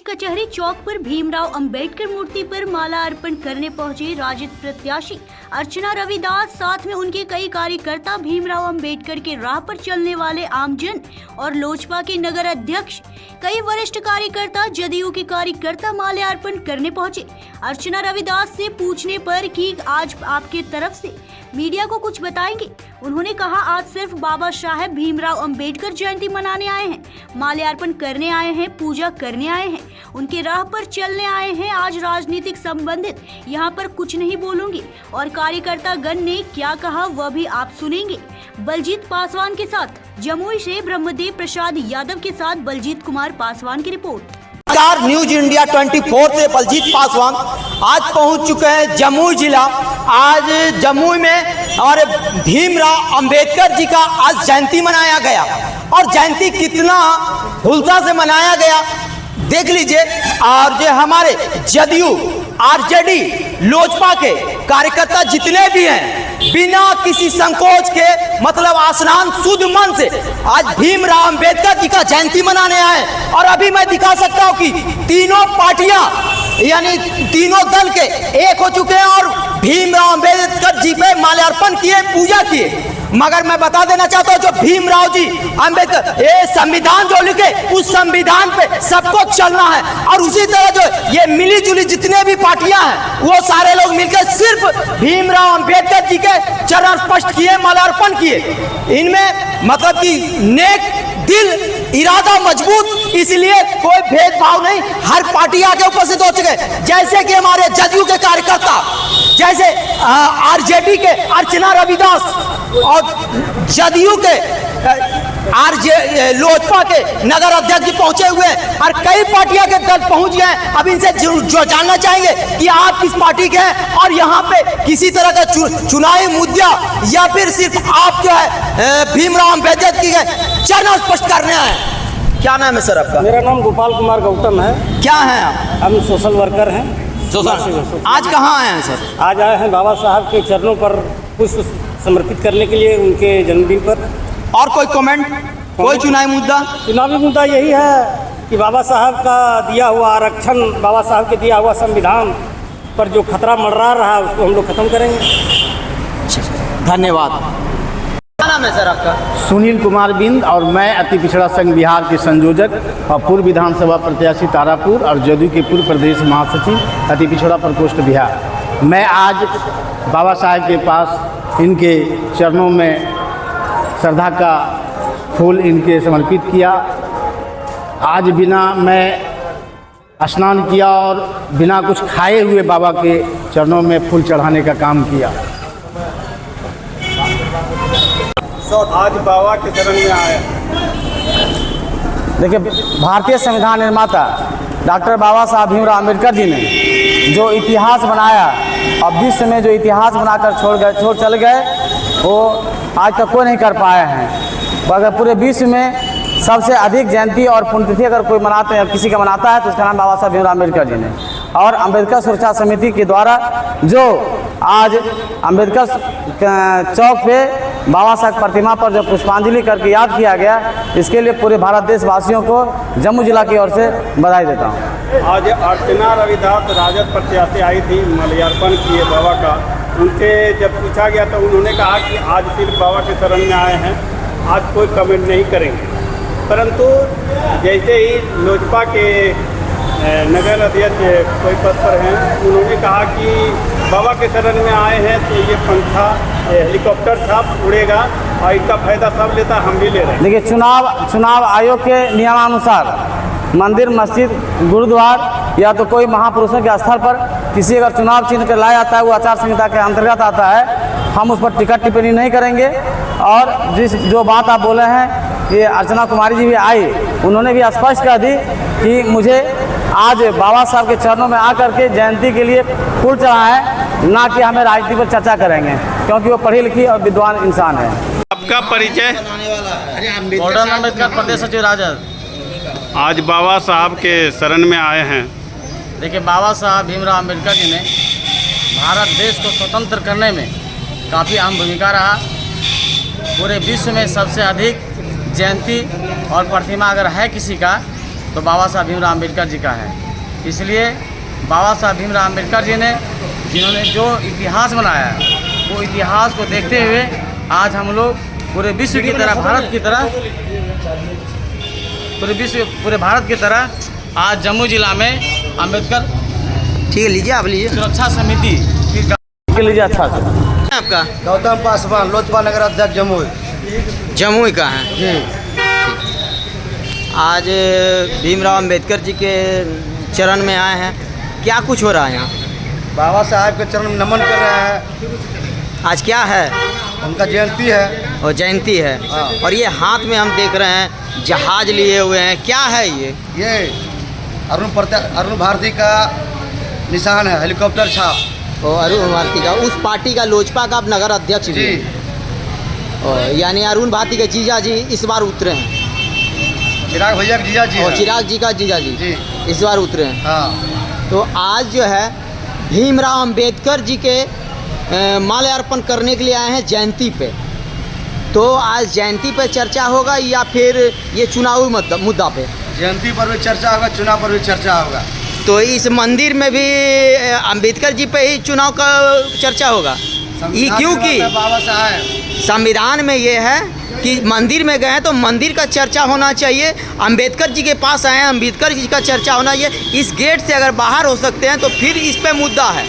आज कचहरी चौक पर भीमराव अंबेडकर मूर्ति पर माला अर्पण करने पहुंचे राजद प्रत्याशी अर्चना रविदास, साथ में उनके कई कार्यकर्ता, भीमराव अंबेडकर के राह पर चलने वाले आमजन और लोजपा के नगर अध्यक्ष, कई वरिष्ठ कार्यकर्ता, जदयू के कार्यकर्ता माल्यार्पण करने पहुंचे। अर्चना रविदास से पूछने पर कि आज आपके तरफ से मीडिया को कुछ बताएंगे, उन्होंने कहा आज सिर्फ बाबा साहेब भीमराव अंबेडकर जयंती मनाने आए हैं, माल्यार्पण करने आए हैं, पूजा करने आए हैं, उनके राह पर चलने आए हैं। आज राजनीतिक संबंधित यहाँ पर कुछ नहीं बोलूंगी और कार्यकर्ता गण ने क्या कहा वह भी आप सुनेंगे। बलजीत पासवान के साथ जमुई से ब्रह्मदेव प्रसाद यादव के साथ बलजीत कुमार पासवान की रिपोर्ट। न्यूज इंडिया 24 से बलजीत पासवान आज पहुंच चुके हैं जमुई जिला। आज जमुई में हमारे भीमराव अंबेडकर जी का आज जयंती मनाया गया और जयंती कितना हुल्सा से मनाया गया देख लीजिए। और जो हमारे जदयू, आरजेडी, लोजपा के कार्यकर्ता जितने भी हैं, बिना किसी संकोच के मतलब आसमान शुद्ध मन से आज भीमराव अंबेडकर जी का जयंती मनाने आए। और अभी मैं दिखा सकता हूं कि तीनों पार्टियां यानी तीनों दल के एक हो चुके हैं और भीमराव अंबेडकर जी पे माल्यार्पण किए, पूजा किए। मगर मैं बता देना चाहता हूं जो भीमराव जी अंबेडकर ये संविधान जो लिखे उस संविधान पे सबको चलना है और उसी तरह जो ये मिली जुली जितने भी पार्टियां हैं वो सारे लोग मिलकर सिर्फ भीमराव अंबेडकर जी के चरण स्पष्ट किए, माल्यार्पण किए। इनमें मतलब कि नेक दिल, इरादा मजबूत, इसलिए कोई भेदभाव नहीं, हर पार्टी आके उपस्थित हो चुके। जैसे कि हमारे जदयू के कार्यकर्ता, जैसे आरजेडी के अर्चना रविदास और जदयू के लोजपा के नगर अध्यक्ष पहुंचे हुए हैं और कई पार्टियां के दल पहुंच गए। अब इनसे जो जानना चाहेंगे कि आप किस पार्टी के हैं और यहाँ पे किसी तरह का चुनावी मुद्दा या फिर सिर्फ आप जो है भीमराव अंबेडकर की चरण स्पष्ट करने आए। क्या नाम है सर आपका? मेरा नाम गोपाल कुमार गौतम है। क्या है आप? हम सोशल वर्कर हैं। आज कहाँ आए हैं सर? आज आए हैं बाबा साहब के चरणों पर पुष्प समर्पित करने के लिए, उनके जन्मदिन पर। और कोई कमेंट, कोई चुनावी मुद्दा? चुनावी मुद्दा यही है कि बाबा साहब का दिया हुआ आरक्षण, बाबा साहब के दिया हुआ संविधान पर जो खतरा मंडरा रहा है उसको हम लोग खत्म करेंगे। धन्यवाद। क्या नाम है सर आपका? सुनील कुमार बिंद और मैं अति पिछड़ा संघ बिहार के संयोजक और पूर्व विधानसभा प्रत्याशी तारापुर और जदयू के पूर्व प्रदेश महासचिव अति पिछड़ा प्रकोष्ठ बिहार। मैं आज बाबा साहेब के पास इनके चरणों में श्रद्धा का फूल इनके समर्पित किया। आज बिना मैं स्नान किया और बिना कुछ खाए हुए बाबा के चरणों में फूल चढ़ाने का काम किया। आज बाबा के चरण में आए। देखिए, भारतीय संविधान निर्माता डॉक्टर बाबा साहब भीमराव अम्बेडकर जी ने जो इतिहास बनाया और विश्व में जो इतिहास बनाकर छोड़ चल गए वो आज तक कोई नहीं कर पाए हैं। अगर पूरे विश्व में सबसे अधिक जयंती और पुण्यतिथि अगर कोई मनाते हैं, किसी का मनाता है तो उसका नाम बाबा साहब भीमराव अम्बेडकर जी ने। और अम्बेडकर सुरक्षा समिति के द्वारा जो आज अम्बेडकर चौक पे बाबा साहब प्रतिमा पर जो पुष्पांजलि करके याद किया गया, इसके लिए पूरे भारत देशवासियों को जम्मू जिला की ओर से बधाई देता हूँ। आज अर्चना रविदास राजद प्रत्याशी आई थी, माल्यार्पण किए बाबा का। उनसे जब पूछा गया तो उन्होंने कहा कि आज सिर्फ बाबा के चरण में आए हैं, आज कोई कमेंट नहीं करेंगे। परंतु जैसे ही लोजपा के नगर अध्यक्ष कोई पद पर हैं, उन्होंने कहा कि बाबा के चरण में आए हैं तो ये पंखा हेलीकॉप्टर था उड़ेगा और इसका फायदा सब लेता, हम भी ले रहे हैं। देखिए, चुनाव आयोग के नियमानुसार मंदिर, मस्जिद, गुरुद्वार या तो कोई महापुरुषों के स्थल पर किसी अगर चुनाव चिन्ह कर लाया जाता है, वो आचार संहिता के अंतर्गत आता है। हम उस पर टिकट टिप्पणी नहीं करेंगे। और जो बात आप बोले हैं, ये अर्चना कुमारी जी भी आई, उन्होंने भी स्पष्ट कर दी कि मुझे आज बाबा साहब के चरणों में आकर के जयंती के लिए फूल चढ़ा है, ना कि हमें राजनीति पर चर्चा करेंगे, क्योंकि वो पढ़ी लिखी और विद्वान इंसान है। आपका परिचय? मॉडर्न अम्बेडकर प्रदेश सचिव राजद। आज बाबा साहब के शरण में आए हैं। देखिए, बाबा साहब भीमराव अम्बेडकर जी ने भारत देश को स्वतंत्र करने में काफ़ी अहम भूमिका रहा। पूरे विश्व में सबसे अधिक जयंती और प्रतिमा अगर है किसी का तो बाबा साहब भीमराव अम्बेडकर जी का है। इसलिए बाबा साहब भीमराव अम्बेडकर जी ने जिन्होंने जो इतिहास बनाया है, वो इतिहास को देखते हुए आज हम लोग पूरे विश्व की तरह, भारत की तरह, पूरे भारत की तरह आज जम्मू जिला में अम्बेडकर ठीक है, लीजिए आप लीजिए सुरक्षा समिति की के लीजिए अच्छा से। आपका गौतम पासवान, लोजपा नगर अध्यक्ष जमुई। जमुई का है। जी। आज भीमराव अंबेडकर जी के चरण में आए हैं, क्या कुछ हो रहा है यहाँ? बाबा साहब के चरण में नमन कर रहे हैं। आज क्या है? उनका जयंती है। और जयंती है। हाँ। और ये हाथ में हम देख रहे हैं जहाज लिए हुए हैं, क्या है ये? ये अरुण भारती का निशान है, हेलीकॉप्टर छाप। और अरुण भारती का, उस पार्टी का, लोजपा का आप नगर अध्यक्ष भी जी। हैं। और यानी अरुण भारती के जीजा जी इस बार उतरे हैं, चिराग भैया के जीजा जी और हैं। चिराग जी का जीजा जी जी। इस बार उतरे हैं। हाँ। तो आज जो है भीमराव अंबेडकर जी के माल्यार्पण करने के लिए आए हैं जयंती पे। तो आज जयंती पे चर्चा होगा या फिर ये चुनावी मुद्दा पे? जयंती पर भी चर्चा होगा, चुनाव पर भी चर्चा होगा। तो इस मंदिर में भी अंबेडकर जी पे ही चुनाव का चर्चा होगा, ये क्योंकि बाबा साहब संविधान में ये है कि मंदिर में गए तो मंदिर का चर्चा होना चाहिए। अंबेडकर जी के पास आए हैं, अंबेडकर जी का चर्चा होना चाहिए। इस गेट से अगर बाहर हो सकते हैं तो फिर इस पे मुद्दा है।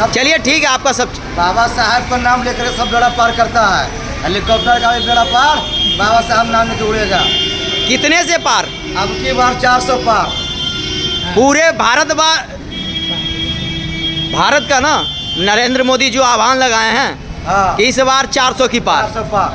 चलिए ठीक है, आपका सब बाबा साहब का नाम लेकर सब बेड़ा पार करता है। हेलीकॉप्टर का भी बेड़ा पार बाबा साहब नाम लेकर उड़ेगा। कितने से पार? अब की बार 400 पार। पूरे भारत का ना नरेंद्र मोदी जो आह्वान लगाए हैं हाँ। कि इस बार 400 की पार। 400 पार।